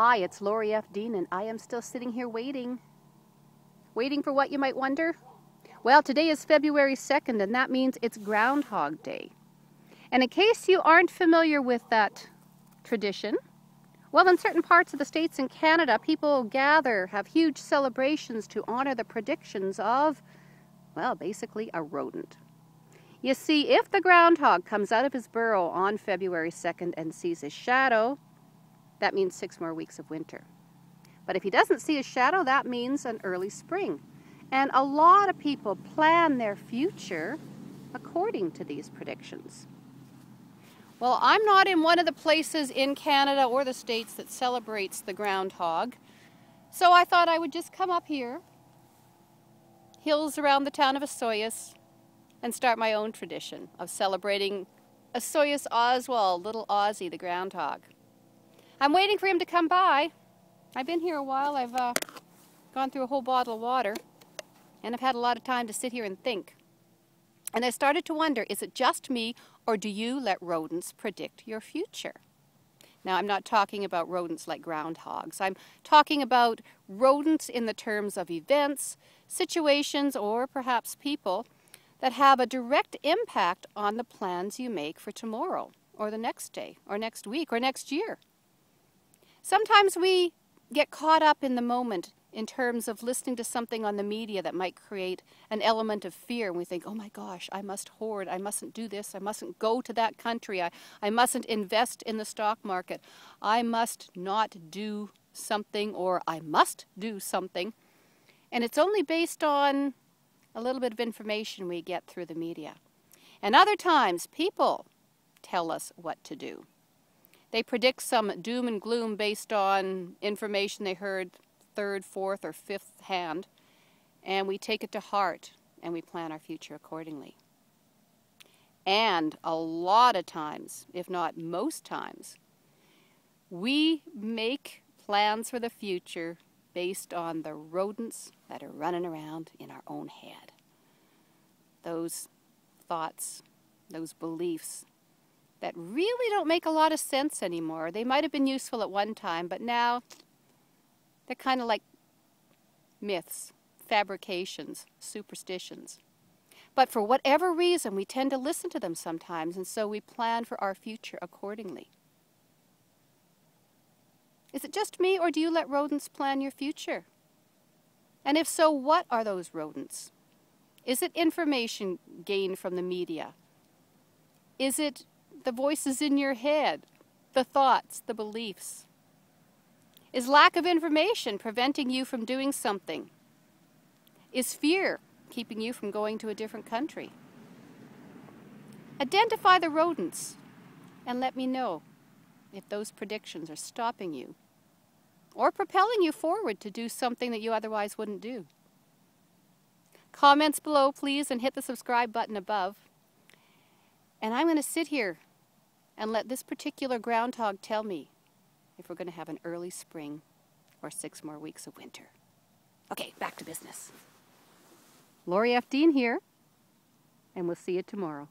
Hi, it's Lori F. Dean, and I am still sitting here waiting. Waiting for what, you might wonder? Well, today is February 2nd, and that means it's Groundhog Day. And in case you aren't familiar with that tradition, well, in certain parts of the States and Canada, people gather, have huge celebrations to honor the predictions of, well, basically a rodent. You see, if the groundhog comes out of his burrow on February 2nd and sees his shadow, that means 6 more weeks of winter. But if he doesn't see his shadow, that means an early spring. And a lot of people plan their future according to these predictions. Well, I'm not in one of the places in Canada or the States that celebrates the groundhog, so I thought I would just come up here, hills around the town of Osoyoos, and start my own tradition of celebrating Osoyoos Oswald, little Ozzy the groundhog. I'm waiting for him to come by. I've been here a while. I've gone through a whole bottle of water, and I've had a lot of time to sit here and think. And I started to wonder, is it just me, or do you let rodents predict your future? Now, I'm not talking about rodents like groundhogs. I'm talking about rodents in the terms of events, situations, or perhaps people that have a direct impact on the plans you make for tomorrow, or the next day, or next week, or next year. Sometimes we get caught up in the moment in terms of listening to something on the media that might create an element of fear. And we think, oh my gosh, I must hoard, I mustn't do this, I mustn't go to that country, I mustn't invest in the stock market, I must not do something, or I must do something. And it's only based on a little bit of information we get through the media. And other times, people tell us what to do. They predict some doom and gloom based on information they heard third, fourth, or fifth hand, and we take it to heart and we plan our future accordingly. And a lot of times, if not most times, we make plans for the future based on the rodents that are running around in our own head. Those thoughts, those beliefs that really don't make a lot of sense anymore. They might have been useful at one time, but now they're kind of like myths, fabrications, superstitions. But for whatever reason, we tend to listen to them sometimes, and so we plan for our future accordingly. Is it just me, or do you let rodents plan your future? And if so, what are those rodents? Is it information gained from the media? Is it the voices in your head, the thoughts, the beliefs? Is lack of information preventing you from doing something? Is fear keeping you from going to a different country? Identify the rodents and let me know if those predictions are stopping you or propelling you forward to do something that you otherwise wouldn't do. Comments below, please, and hit the subscribe button above. And I'm going to sit here and let this particular groundhog tell me if we're going to have an early spring or 6 more weeks of winter. Okay, back to business. Lori F. Dean here, and we'll see you tomorrow.